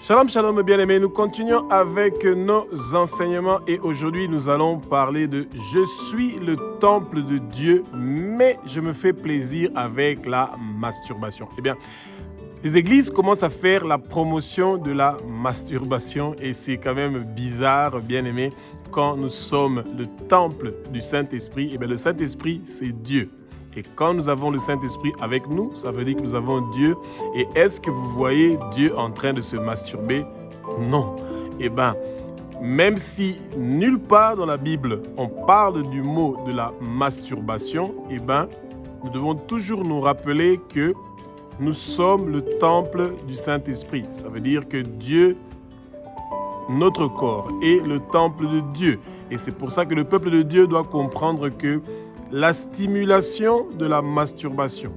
Shalom, shalom, bien-aimés. Nous continuons avec nos enseignements et aujourd'hui, nous allons parler de « Je suis le temple de Dieu, mais je me fais plaisir avec la masturbation ». Eh bien, les églises commencent à faire la promotion de la masturbation et c'est quand même bizarre, bien-aimés, quand nous sommes le temple du Saint-Esprit. Eh bien, le Saint-Esprit, c'est Dieu. Et quand nous avons le Saint-Esprit avec nous, ça veut dire que nous avons Dieu. Et est-ce que vous voyez Dieu en train de se masturber? Non. Eh bien, même si nulle part dans la Bible on parle du mot de la masturbation, eh bien, nous devons toujours nous rappeler que nous sommes le temple du Saint-Esprit. Ça veut dire que Dieu, notre corps, est le temple de Dieu. Et c'est pour ça que le peuple de Dieu doit comprendre que la stimulation de la masturbation,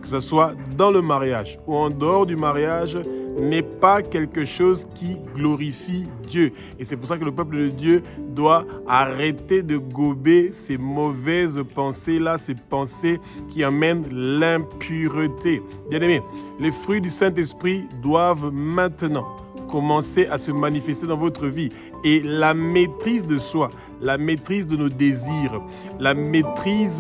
que ce soit dans le mariage ou en dehors du mariage, n'est pas quelque chose qui glorifie Dieu. Et c'est pour ça que le peuple de Dieu doit arrêter de gober ces mauvaises pensées-là, ces pensées qui amènent l'impureté. Bien-aimés, les fruits du Saint-Esprit doivent maintenant commencer à se manifester dans votre vie. Et la maîtrise de soi, la maîtrise de nos désirs, la maîtrise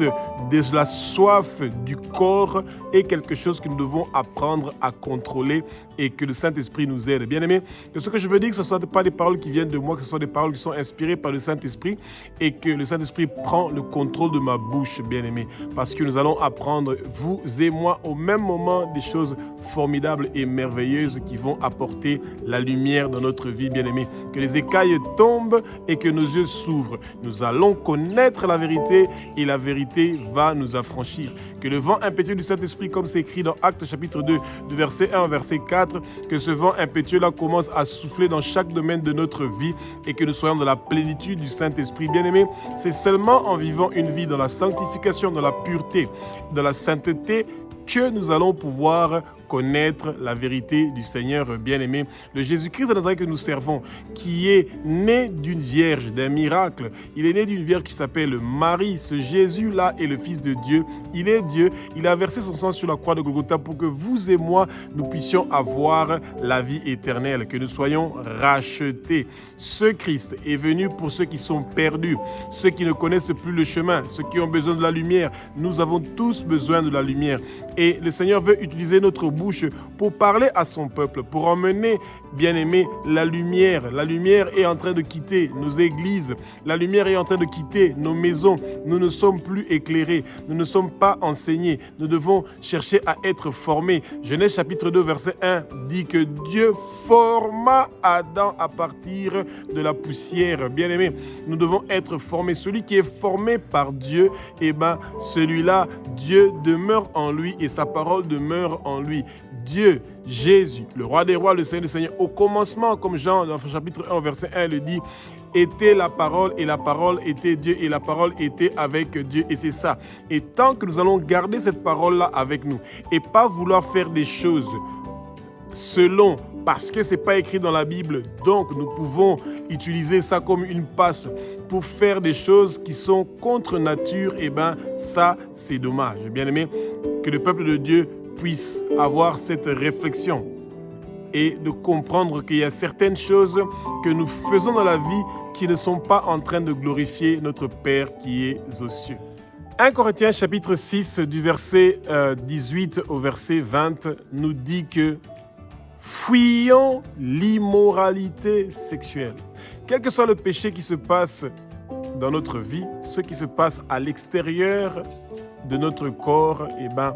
de la soif du corps est quelque chose que nous devons apprendre à contrôler et que le Saint-Esprit nous aide. Bien-aimés, que ce que je veux dire, que ce ne sont pas des paroles qui viennent de moi, que ce sont des paroles qui sont inspirées par le Saint-Esprit et que le Saint-Esprit prend le contrôle de ma bouche, bien-aimés, parce que nous allons apprendre, vous et moi, au même moment, des choses formidables et merveilleuses qui vont apporter la lumière dans notre vie, bien-aimés. Que les écailles tombent et que nos yeux s'ouvrent. Nous allons connaître la vérité et la vérité va nous affranchir. Que le vent impétueux du Saint-Esprit, comme c'est écrit dans Actes chapitre 2, de verset 1 au verset 4, que ce vent impétueux-là commence à souffler dans chaque domaine de notre vie et que nous soyons dans la plénitude du Saint-Esprit. Bien-aimés, c'est seulement en vivant une vie dans la sanctification, dans la pureté, dans la sainteté, que nous allons pouvoir connaître la vérité du Seigneur bien-aimé. Le Jésus-Christ de Nazareth que nous servons, qui est né d'une vierge, d'un miracle. Il est né d'une vierge qui s'appelle Marie. Ce Jésus-là est le Fils de Dieu. Il est Dieu. Il a versé son sang sur la croix de Golgotha pour que vous et moi, nous puissions avoir la vie éternelle, que nous soyons rachetés. Ce Christ est venu pour ceux qui sont perdus, ceux qui ne connaissent plus le chemin, ceux qui ont besoin de la lumière. Nous avons tous besoin de la lumière. Et le Seigneur veut utiliser notre bouche pour parler à son peuple, pour emmener, bien-aimés, la lumière. La lumière est en train de quitter nos églises. La lumière est en train de quitter nos maisons. Nous ne sommes plus éclairés. Nous ne sommes pas enseignés. Nous devons chercher à être formés. Genèse chapitre 2, verset 1 dit que Dieu forma Adam à partir de la poussière. Bien-aimés, nous devons être formés. Celui qui est formé par Dieu, eh bien, celui-là, Dieu demeure en lui et sa parole demeure en lui. Dieu, Jésus, le roi des rois, le Seigneur des seigneurs, au commencement, comme Jean dans le chapitre 1, verset 1 le dit, était la parole et la parole était Dieu et la parole était avec Dieu. Et c'est ça. Et tant que nous allons garder cette parole-là avec nous et pas vouloir faire des choses selon, parce que ce n'est pas écrit dans la Bible, donc nous pouvons utiliser ça comme une passe pour faire des choses qui sont contre nature, et bien ça c'est dommage. Bien aimé, que le peuple de Dieu puisse avoir cette réflexion et de comprendre qu'il y a certaines choses que nous faisons dans la vie qui ne sont pas en train de glorifier notre Père qui est aux cieux. 1 Corinthiens chapitre 6 du verset 18 au verset 20 nous dit que fuyons l'immoralité sexuelle. Quel que soit le péché qui se passe dans notre vie, ce qui se passe à l'extérieur de notre corps, eh bien,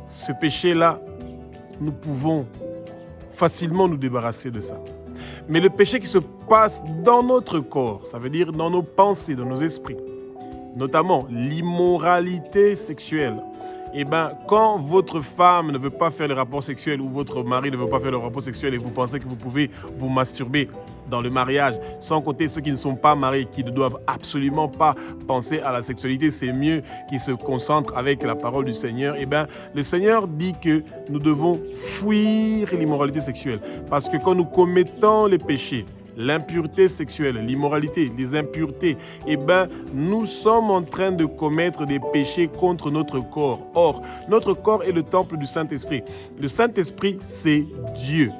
ce péché-là, nous pouvons facilement nous débarrasser de ça. Mais le péché qui se passe dans notre corps, ça veut dire dans nos pensées, dans nos esprits, notamment l'immoralité sexuelle, eh bien, quand votre femme ne veut pas faire le rapport sexuel ou votre mari ne veut pas faire le rapport sexuel et vous pensez que vous pouvez vous masturber dans le mariage, sans compter ceux qui ne sont pas mariés, qui ne doivent absolument pas penser à la sexualité, c'est mieux qu'ils se concentrent avec la parole du Seigneur. Eh bien, le Seigneur dit que nous devons fuir l'immoralité sexuelle parce que quand nous commettons les péchés, l'impureté sexuelle, l'immoralité, les impuretés, eh bien, nous sommes en train de commettre des péchés contre notre corps. Or, notre corps est le temple du Saint-Esprit. Le Saint-Esprit, c'est Dieu.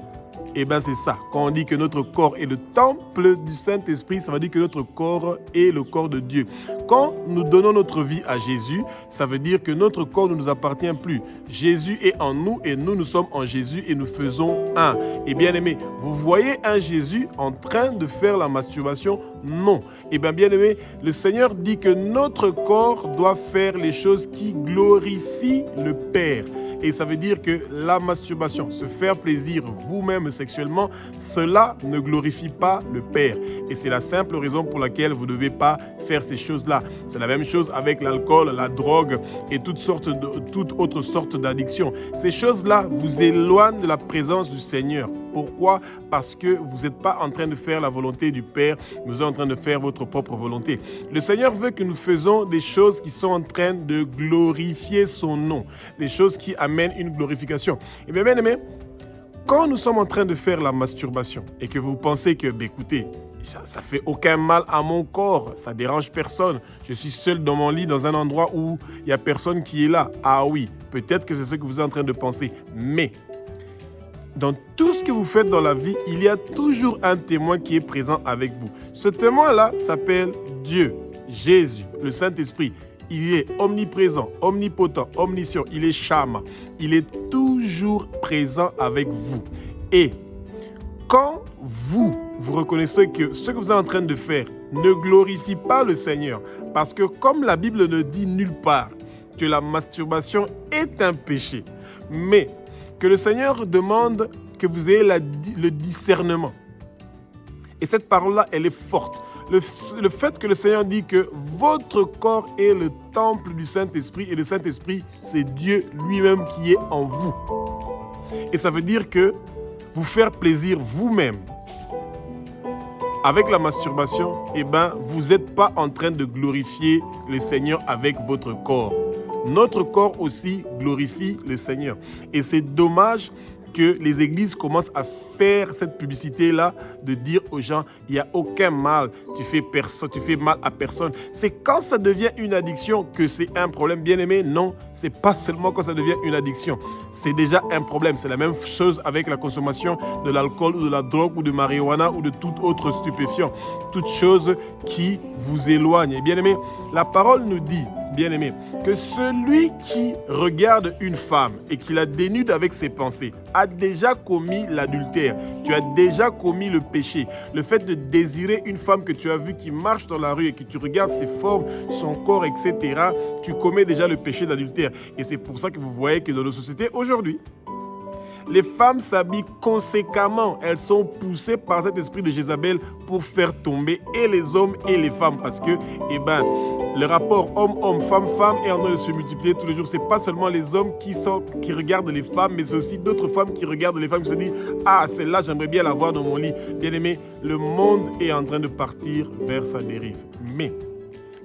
Eh bien, c'est ça. Quand on dit que notre corps est le temple du Saint-Esprit, ça veut dire que notre corps est le corps de Dieu. Quand nous donnons notre vie à Jésus, ça veut dire que notre corps ne nous appartient plus. Jésus est en nous et nous sommes en Jésus et nous faisons un. Et bien aimé, vous voyez un Jésus en train de faire la masturbation? Non. Et bien aimé, le Seigneur dit que notre corps doit faire les choses qui glorifient le Père. Et ça veut dire que la masturbation, se faire plaisir vous-même sexuellement, cela ne glorifie pas le Père. Et c'est la simple raison pour laquelle vous ne devez pas faire ces choses-là. C'est la même chose avec l'alcool, la drogue et toute autre sorte d'addiction. Ces choses-là vous éloignent de la présence du Seigneur. Pourquoi? Parce que vous n'êtes pas en train de faire la volonté du Père, vous êtes en train de faire votre propre volonté. Le Seigneur veut que nous faisions des choses qui sont en train de glorifier son nom, des choses qui amènent une glorification. Et bien aimé, quand nous sommes en train de faire la masturbation et que vous pensez que, écoutez, ça fait aucun mal à mon corps, ça dérange personne, je suis seul dans mon lit dans un endroit où il n'y a personne qui est là. Ah oui, peut-être que c'est ce que vous êtes en train de penser, mais dans tout ce que vous faites dans la vie, il y a toujours un témoin qui est présent avec vous. Ce témoin-là s'appelle Dieu, Jésus, le Saint-Esprit. Il est omniprésent, omnipotent, omniscient, il est Shama. Il est toujours présent avec vous. Et quand vous reconnaissez que ce que vous êtes en train de faire ne glorifie pas le Seigneur, parce que comme la Bible ne dit nulle part que la masturbation est un péché, mais que le Seigneur demande que vous ayez le discernement. Et cette parole-là, elle est forte. Le fait que le Seigneur dit que votre corps est le temple du Saint-Esprit et le Saint-Esprit, c'est Dieu lui-même qui est en vous. Et ça veut dire que vous faire plaisir vous-même avec la masturbation, eh ben, vous n'êtes pas en train de glorifier le Seigneur avec votre corps. Notre corps aussi glorifie le Seigneur. Et c'est dommage que les églises commencent à faire cette publicité-là, de dire aux gens, il n'y a aucun mal, tu fais mal à personne. C'est quand ça devient une addiction que c'est un problème. Bien aimé, non, c'est pas seulement quand ça devient une addiction. C'est déjà un problème. C'est la même chose avec la consommation de l'alcool ou de la drogue ou de marijuana ou de tout autre stupéfiant. Toute chose qui vous éloigne. Et bien aimé, la parole nous dit, bien aimé, que celui qui regarde une femme et qui la dénude avec ses pensées a déjà commis l'adultère. Tu as déjà commis le péché. Le fait de désirer une femme que tu as vue qui marche dans la rue et que tu regardes ses formes, son corps, etc., tu commets déjà le péché d'adultère. Et c'est pour ça que vous voyez que dans nos sociétés aujourd'hui, les femmes s'habillent conséquemment. Elles sont poussées par cet esprit de Jézabel pour faire tomber et les hommes et les femmes. Parce que, le rapport homme-homme, femme-femme est en train de se multiplier tous les jours. Ce n'est pas seulement les hommes qui regardent les femmes, mais c'est aussi d'autres femmes qui regardent les femmes et se disent « Ah, celle-là, j'aimerais bien la voir dans mon lit. » Bien aimé, le monde est en train de partir vers sa dérive. Mais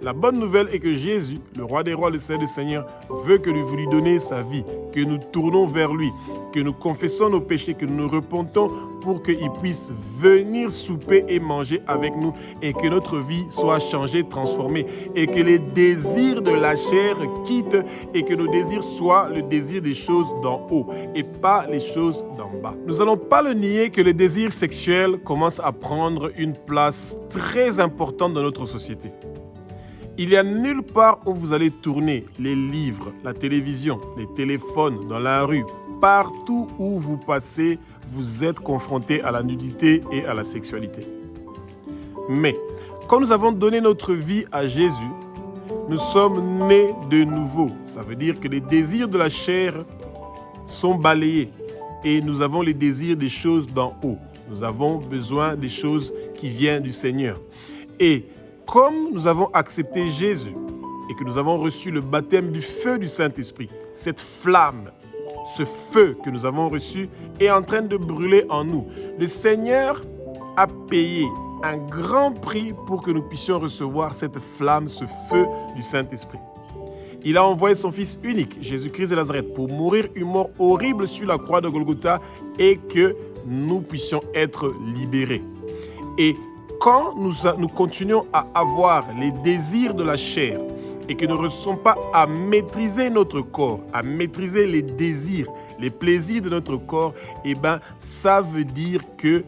la bonne nouvelle est que Jésus, le roi des rois, le Seigneur des seigneurs, veut que vous lui donniez sa vie, que nous tournons vers lui, que nous confessons nos péchés, que nous nous repentons pour qu'il puisse venir souper et manger avec nous et que notre vie soit changée, transformée et que les désirs de la chair quittent et que nos désirs soient le désir des choses d'en haut et pas les choses d'en bas. Nous n'allons pas le nier que le désir sexuel commence à prendre une place très importante dans notre société. Il n'y a nulle part où vous allez tourner les livres, la télévision, les téléphones, dans la rue. Partout où vous passez, vous êtes confronté à la nudité et à la sexualité. Mais quand nous avons donné notre vie à Jésus, nous sommes nés de nouveau. Ça veut dire que les désirs de la chair sont balayés et nous avons les désirs des choses d'en haut. Nous avons besoin des choses qui viennent du Seigneur. Et comme nous avons accepté Jésus et que nous avons reçu le baptême du feu du Saint-Esprit, cette flamme, ce feu que nous avons reçu est en train de brûler en nous. Le Seigneur a payé un grand prix pour que nous puissions recevoir cette flamme, ce feu du Saint-Esprit. Il a envoyé son Fils unique, Jésus-Christ de Nazareth, pour mourir une mort horrible sur la croix de Golgotha et que nous puissions être libérés. Et quand nous continuons à avoir les désirs de la chair, et que nous ne réussissons pas à maîtriser notre corps, à maîtriser les désirs, les plaisirs de notre corps, eh bien, ça veut dire que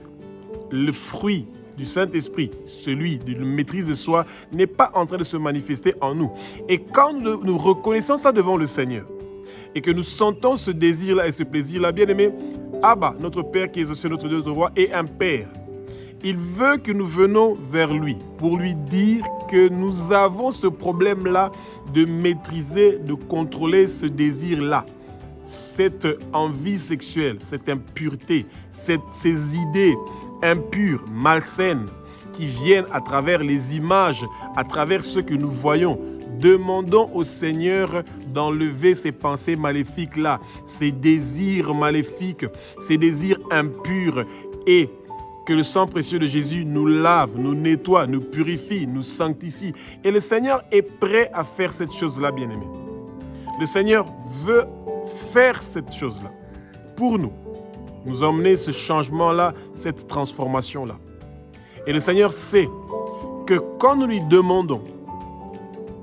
le fruit du Saint-Esprit, celui d'une maîtrise de soi, n'est pas en train de se manifester en nous. Et quand nous reconnaissons ça devant le Seigneur, et que nous sentons ce désir-là et ce plaisir-là, bien aimé, Abba, notre Père qui est aussi notre Dieu, notre roi, est un Père. Il veut que nous venons vers lui pour lui dire que nous avons ce problème-là de maîtriser, de contrôler ce désir-là, cette envie sexuelle, cette impureté, ces idées impures, malsaines, qui viennent à travers les images, à travers ce que nous voyons. Demandons au Seigneur d'enlever ces pensées maléfiques-là, ces désirs maléfiques, ces désirs impurs, et que le sang précieux de Jésus nous lave, nous nettoie, nous purifie, nous sanctifie. Et le Seigneur est prêt à faire cette chose-là, bien-aimé. Le Seigneur veut faire cette chose-là pour nous, nous emmener ce changement-là, cette transformation-là. Et le Seigneur sait que quand nous lui demandons,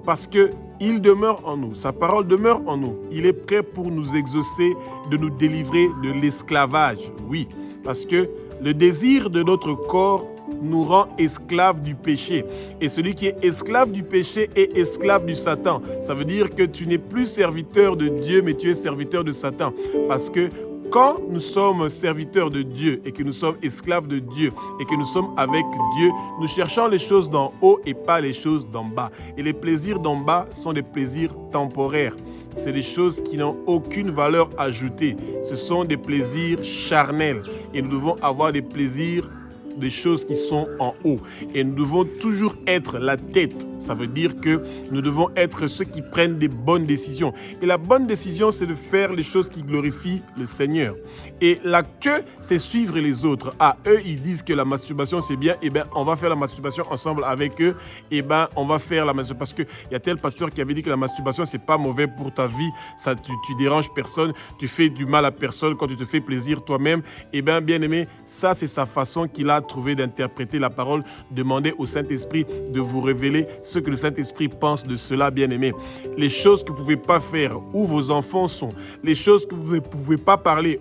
parce qu'il demeure en nous, sa parole demeure en nous, il est prêt pour nous exaucer, de nous délivrer de l'esclavage. Oui, parce que le désir de notre corps nous rend esclaves du péché. Et celui qui est esclave du péché est esclave du Satan. Ça veut dire que tu n'es plus serviteur de Dieu, mais tu es serviteur de Satan. Parce que quand nous sommes serviteurs de Dieu et que nous sommes esclaves de Dieu et que nous sommes avec Dieu, nous cherchons les choses d'en haut et pas les choses d'en bas. Et les plaisirs d'en bas sont des plaisirs temporaires. C'est des choses qui n'ont aucune valeur ajoutée. Ce sont des plaisirs charnels. Et nous devons avoir des plaisirs, des choses qui sont en haut. Et nous devons toujours être la tête. Ça veut dire que nous devons être ceux qui prennent des bonnes décisions. Et la bonne décision, c'est de faire les choses qui glorifient le Seigneur. Et la queue, c'est suivre les autres. Ah, eux, ils disent que la masturbation, c'est bien. Eh bien, on va faire la masturbation ensemble avec eux. Eh bien, on va faire la masturbation. Parce qu'il y a tel pasteur qui avait dit que la masturbation, c'est pas mauvais pour ta vie. Ça, tu déranges personne. Tu fais du mal à personne quand tu te fais plaisir toi-même. Eh bien, bien aimé, ça, c'est sa façon qu'il a trouvé d'interpréter la parole. Demandez au Saint-Esprit de vous révéler ce que le Saint-Esprit pense de cela, bien-aimé. Les choses que vous ne pouvez pas faire où vos enfants sont, les choses que vous ne pouvez pas parler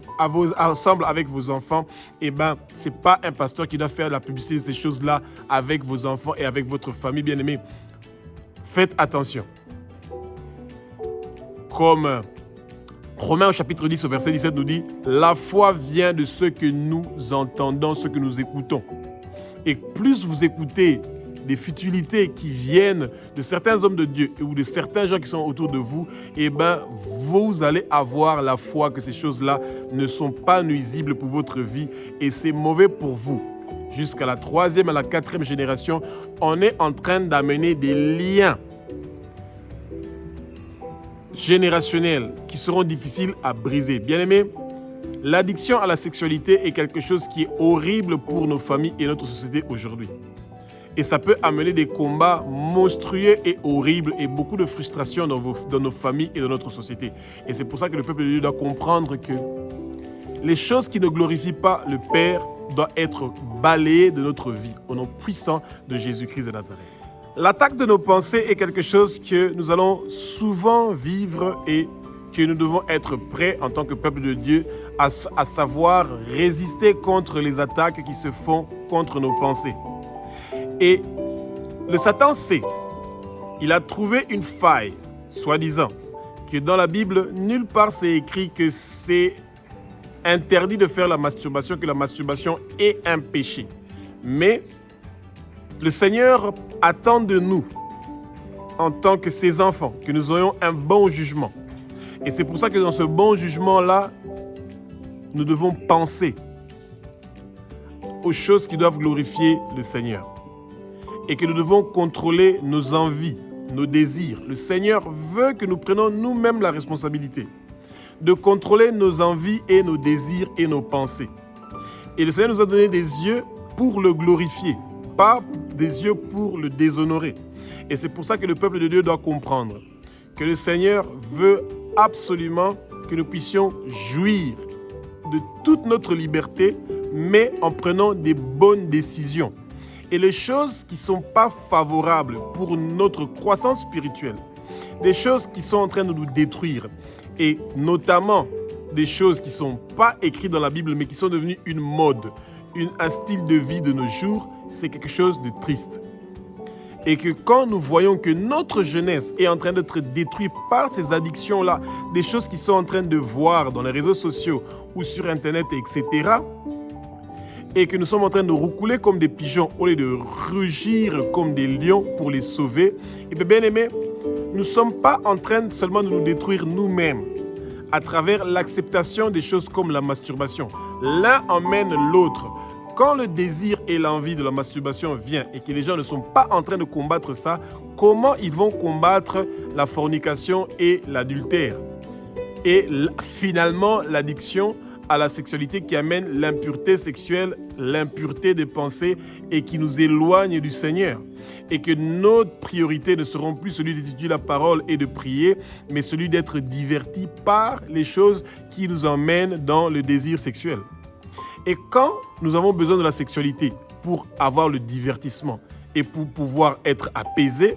ensemble avec vos enfants, eh bien, ce n'est pas un pasteur qui doit faire la publicité de ces choses-là avec vos enfants et avec votre famille, bien-aimé. Faites attention. Comme Romains au chapitre 10 au verset 17 nous dit « La foi vient de ce que nous entendons, ce que nous écoutons. » Et plus vous écoutez des futilités qui viennent de certains hommes de Dieu ou de certains gens qui sont autour de vous, eh bien, vous allez avoir la foi que ces choses-là ne sont pas nuisibles pour votre vie et c'est mauvais pour vous. Jusqu'à la 3e, à la 4e génération, on est en train d'amener des liens générationnels qui seront difficiles à briser. Bien-aimés, l'addiction à la sexualité est quelque chose qui est horrible pour nos familles et notre société aujourd'hui. Et ça peut amener des combats monstrueux et horribles et beaucoup de frustration dans nos familles et dans notre société. Et c'est pour ça que le peuple de Dieu doit comprendre que les choses qui ne glorifient pas le Père doivent être balayées de notre vie au nom puissant de Jésus-Christ de Nazareth. L'attaque de nos pensées est quelque chose que nous allons souvent vivre et que nous devons être prêts en tant que peuple de Dieu à savoir résister contre les attaques qui se font contre nos pensées. Et le Satan sait, il a trouvé une faille, soi-disant, que dans la Bible, nulle part c'est écrit que c'est interdit de faire la masturbation, que la masturbation est un péché. Mais le Seigneur attend de nous, en tant que ses enfants, que nous ayons un bon jugement. Et c'est pour ça que dans ce bon jugement-là, nous devons penser aux choses qui doivent glorifier le Seigneur. Et que nous devons contrôler nos envies, nos désirs. Le Seigneur veut que nous prenions nous-mêmes la responsabilité de contrôler nos envies et nos désirs et nos pensées. Et le Seigneur nous a donné des yeux pour le glorifier, pas des yeux pour le déshonorer. Et c'est pour ça que le peuple de Dieu doit comprendre que le Seigneur veut absolument que nous puissions jouir de toute notre liberté, mais en prenant des bonnes décisions. Et les choses qui ne sont pas favorables pour notre croissance spirituelle, des choses qui sont en train de nous détruire, et notamment des choses qui ne sont pas écrites dans la Bible, mais qui sont devenues une mode, un style de vie de nos jours, c'est quelque chose de triste. Et que quand nous voyons que notre jeunesse est en train d'être détruite par ces addictions-là, des choses qu'ils sont en train de voir dans les réseaux sociaux ou sur Internet, etc., et que nous sommes en train de roucouler comme des pigeons au lieu de rugir comme des lions pour les sauver, et bien aimés, nous ne sommes pas en train seulement de nous détruire nous-mêmes à travers l'acceptation des choses comme la masturbation. L'un emmène l'autre. Quand le désir et l'envie de la masturbation vient et que les gens ne sont pas en train de combattre ça, comment ils vont combattre la fornication et l'adultère? Et finalement, l'addiction à la sexualité qui amène l'impureté sexuelle, l'impureté des pensées et qui nous éloigne du Seigneur. Et que notre priorité ne sera plus celui d'étudier la parole et de prier, mais celui d'être diverti par les choses qui nous emmènent dans le désir sexuel. Et quand nous avons besoin de la sexualité pour avoir le divertissement et pour pouvoir être apaisés,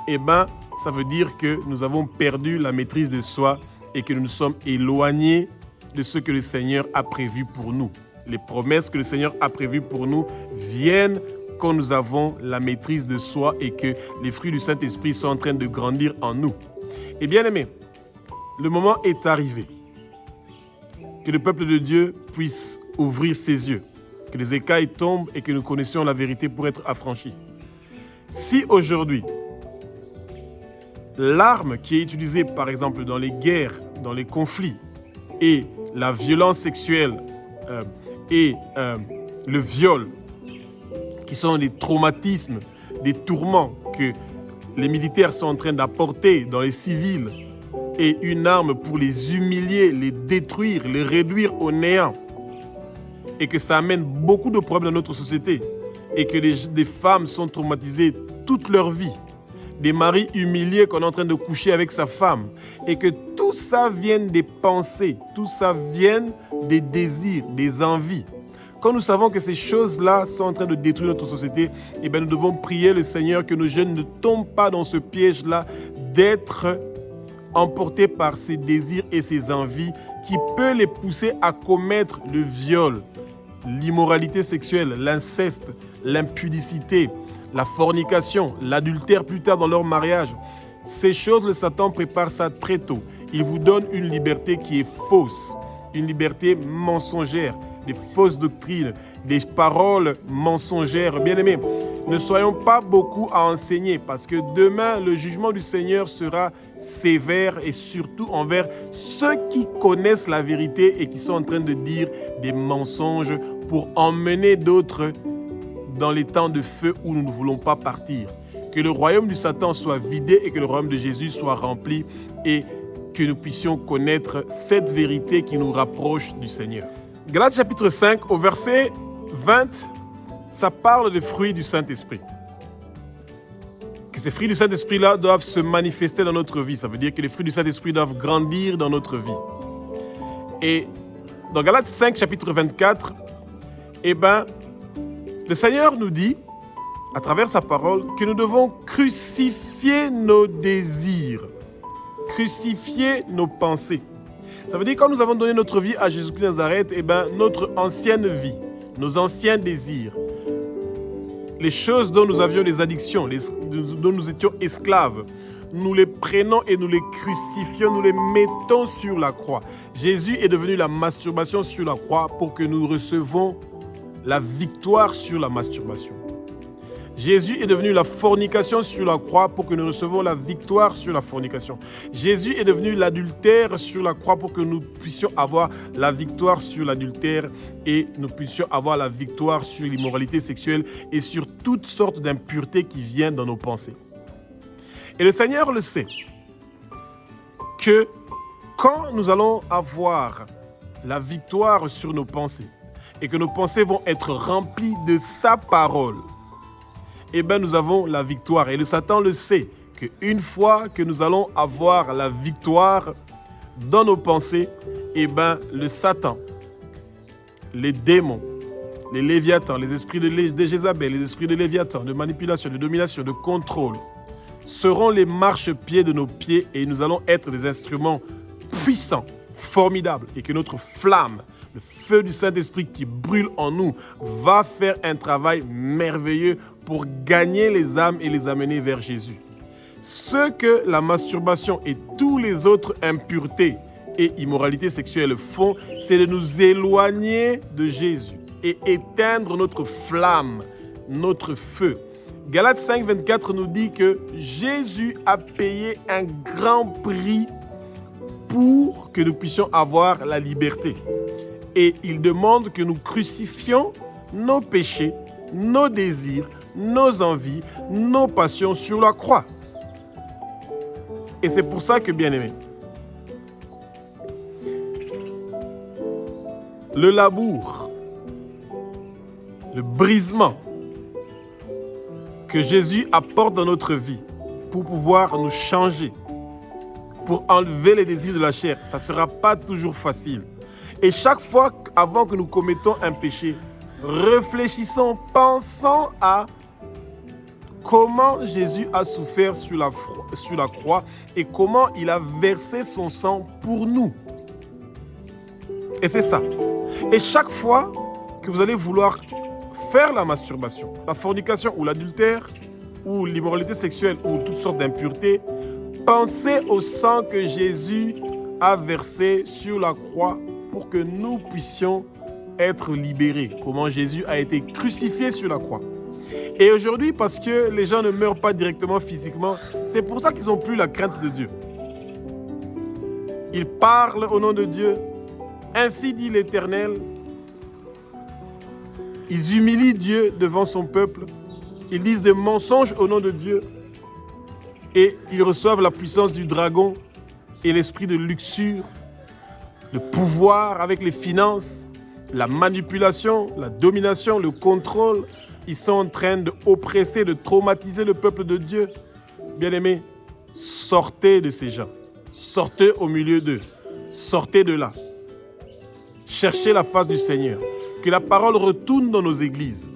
eh bien, ça veut dire que nous avons perdu la maîtrise de soi et que nous nous sommes éloignés de ce que le Seigneur a prévu pour nous. Les promesses que le Seigneur a prévues pour nous viennent quand nous avons la maîtrise de soi et que les fruits du Saint-Esprit sont en train de grandir en nous. Et bien aimés, le moment est arrivé que le peuple de Dieu puisse ouvrir ses yeux, que les écailles tombent et que nous connaissions la vérité pour être affranchis. Si aujourd'hui, l'arme qui est utilisée par exemple dans les guerres, dans les conflits, et la violence sexuelle et le viol, qui sont des traumatismes, des tourments que les militaires sont en train d'apporter dans les civils, et une arme pour les humilier, les détruire, les réduire au néant, et que ça amène beaucoup de problèmes dans notre société, et que des femmes sont traumatisées toute leur vie, des maris humiliés qu'on est en train de coucher avec sa femme, et que tout ça vienne des pensées, tout ça vienne des désirs, des envies. Quand nous savons que ces choses-là sont en train de détruire notre société, eh bien nous devons prier le Seigneur que nos jeunes ne tombent pas dans ce piège-là d'être emportés par ces désirs et ces envies qui peuvent les pousser à commettre le viol, l'immoralité sexuelle, l'inceste, l'impudicité, la fornication, l'adultère plus tard dans leur mariage. Ces choses, le Satan prépare ça très tôt. Il vous donne une liberté qui est fausse, une liberté mensongère, des fausses doctrines, des paroles mensongères. Bien-aimés, ne soyons pas beaucoup à enseigner parce que demain, le jugement du Seigneur sera sévère et surtout envers ceux qui connaissent la vérité et qui sont en train de dire des mensonges pour emmener d'autres dans les temps de feu où nous ne voulons pas partir. Que le royaume du Satan soit vidé et que le royaume de Jésus soit rempli et que nous puissions connaître cette vérité qui nous rapproche du Seigneur. Galates chapitre 5, au verset 20, ça parle des fruits du Saint-Esprit. Que ces fruits du Saint-Esprit-là doivent se manifester dans notre vie. Ça veut dire que les fruits du Saint-Esprit doivent grandir dans notre vie. Et dans Galates 5, chapitre 24, eh bien, le Seigneur nous dit, à travers sa parole, que nous devons crucifier nos désirs, crucifier nos pensées. Ça veut dire que quand nous avons donné notre vie à Jésus-Christ de Nazareth, eh bien, notre ancienne vie, nos anciens désirs, les choses dont nous avions des addictions, dont nous étions esclaves, nous les prenons et nous les crucifions, nous les mettons sur la croix. Jésus est devenu la masturbation sur la croix pour que nous recevons la victoire sur la masturbation. Jésus est devenu la fornication sur la croix pour que nous recevons la victoire sur la fornication. Jésus est devenu l'adultère sur la croix pour que nous puissions avoir la victoire sur l'adultère et nous puissions avoir la victoire sur l'immoralité sexuelle et sur toutes sortes d'impuretés qui viennent dans nos pensées. Et le Seigneur le sait que quand nous allons avoir la victoire sur nos pensées et que nos pensées vont être remplies de sa parole, eh bien, nous avons la victoire. Et le Satan le sait, qu'une fois que nous allons avoir la victoire dans nos pensées, eh bien, le Satan, les démons, les léviathans, les esprits de Jézabel, les esprits de Léviathan, de manipulation, de domination, de contrôle, seront les marchepieds de nos pieds et nous allons être des instruments puissants, formidables et que notre flamme, le feu du Saint-Esprit qui brûle en nous, va faire un travail merveilleux pour gagner les âmes et les amener vers Jésus. Ce que la masturbation et tous les autres impuretés et immoralités sexuelles font, c'est de nous éloigner de Jésus et éteindre notre flamme, notre feu. Galates 5, 24 nous dit que Jésus a payé un grand prix pour que nous puissions avoir la liberté. Et il demande que nous crucifions nos péchés, nos désirs, nos envies, nos passions sur la croix. Et c'est pour ça que, bien-aimés, le labour, le brisement que Jésus apporte dans notre vie pour pouvoir nous changer, pour enlever les désirs de la chair, ça ne sera pas toujours facile. Et chaque fois, avant que nous commettons un péché, réfléchissons, pensons à comment Jésus a souffert sur la croix et comment il a versé son sang pour nous. Et c'est ça. Et chaque fois que vous allez vouloir faire la masturbation, la fornication ou l'adultère ou l'immoralité sexuelle ou toutes sortes d'impuretés, pensez au sang que Jésus a versé sur la croix pour que nous puissions être libérés. Comment Jésus a été crucifié sur la croix. Et aujourd'hui, parce que les gens ne meurent pas directement physiquement, c'est pour ça qu'ils n'ont plus la crainte de Dieu. Ils parlent au nom de Dieu. Ainsi dit l'Éternel. Ils humilient Dieu devant son peuple. Ils disent des mensonges au nom de Dieu. Et ils reçoivent la puissance du dragon et l'esprit de luxure, le pouvoir avec les finances, la manipulation, la domination, le contrôle. Ils sont en train d'oppresser, de traumatiser le peuple de Dieu. Bien-aimés, sortez de ces gens. Sortez au milieu d'eux. Sortez de là. Cherchez la face du Seigneur. Que la parole retourne dans nos églises.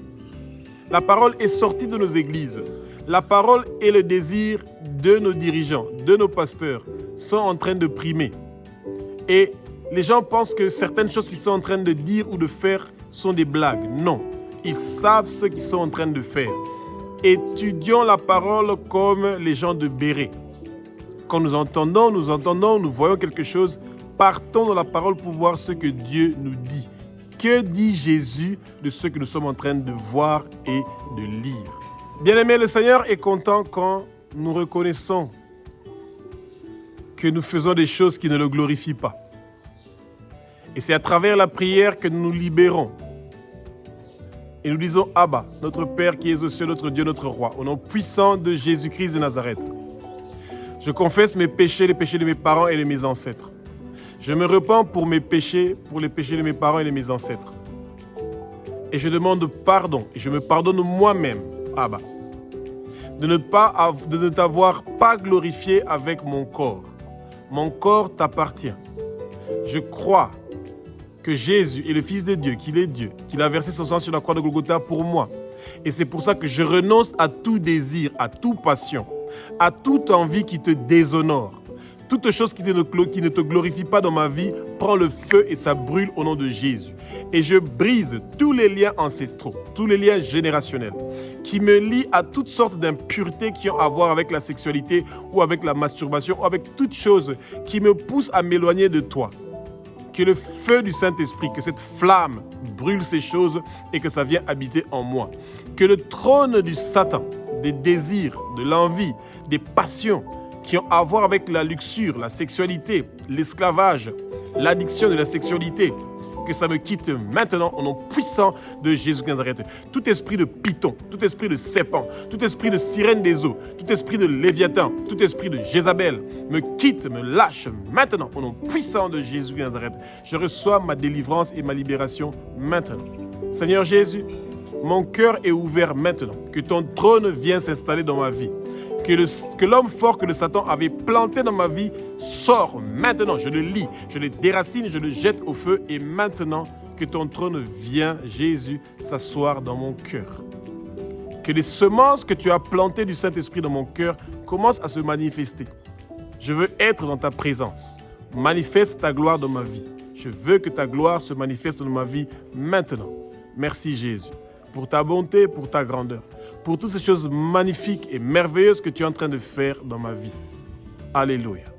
La parole est sortie de nos églises. La parole et le désir de nos dirigeants, de nos pasteurs, sont en train de primer. Et les gens pensent que certaines choses qu'ils sont en train de dire ou de faire sont des blagues. Non, ils savent ce qu'ils sont en train de faire. Étudions la parole comme les gens de Béret. Quand nous entendons, nous voyons quelque chose, partons dans la parole pour voir ce que Dieu nous dit. Que dit Jésus de ce que nous sommes en train de voir et de lire? Bien-aimés, le Seigneur est content quand nous reconnaissons que nous faisons des choses qui ne le glorifient pas. Et c'est à travers la prière que nous nous libérons. Et nous disons, Abba, notre Père qui es aux cieux, notre Dieu, notre Roi, au nom puissant de Jésus-Christ de Nazareth. Je confesse mes péchés, les péchés de mes parents et de mes ancêtres. Je me repens pour mes péchés, pour les péchés de mes parents et de mes ancêtres. Et je demande pardon, et je me pardonne moi-même, Abba, de ne t'avoir pas glorifié avec mon corps. Mon corps t'appartient. Je crois que Jésus est le Fils de Dieu, qu'il est Dieu, qu'il a versé son sang sur la croix de Golgotha pour moi. Et c'est pour ça que je renonce à tout désir, à toute passion, à toute envie qui te déshonore. Toute chose qui ne te glorifie pas dans ma vie, prend le feu et ça brûle au nom de Jésus. Et je brise tous les liens ancestraux, tous les liens générationnels qui me lient à toutes sortes d'impuretés qui ont à voir avec la sexualité ou avec la masturbation ou avec toutes choses qui me poussent à m'éloigner de toi. Que le feu du Saint-Esprit, que cette flamme brûle ces choses et que ça vienne habiter en moi. Que le trône du Satan, des désirs, de l'envie, des passions, qui ont à voir avec la luxure, la sexualité, l'esclavage, l'addiction de la sexualité, que ça me quitte maintenant au nom puissant de Jésus de Nazareth. Tout esprit de python, tout esprit de serpent, tout esprit de sirène des eaux, tout esprit de Léviathan, tout esprit de Jézabel, me quitte, me lâche maintenant au nom puissant de Jésus de Nazareth. Je reçois ma délivrance et ma libération maintenant. Seigneur Jésus, mon cœur est ouvert maintenant. Que ton trône vienne s'installer dans ma vie. Que l'homme fort que le Satan avait planté dans ma vie sort maintenant. Je le lis, je le déracine, je le jette au feu. Et maintenant, que ton trône vienne, Jésus, s'asseoir dans mon cœur. Que les semences que tu as plantées du Saint-Esprit dans mon cœur commencent à se manifester. Je veux être dans ta présence. Manifeste ta gloire dans ma vie. Je veux que ta gloire se manifeste dans ma vie maintenant. Merci Jésus, pour ta bonté, pour ta grandeur, pour toutes ces choses magnifiques et merveilleuses que tu es en train de faire dans ma vie. Alléluia.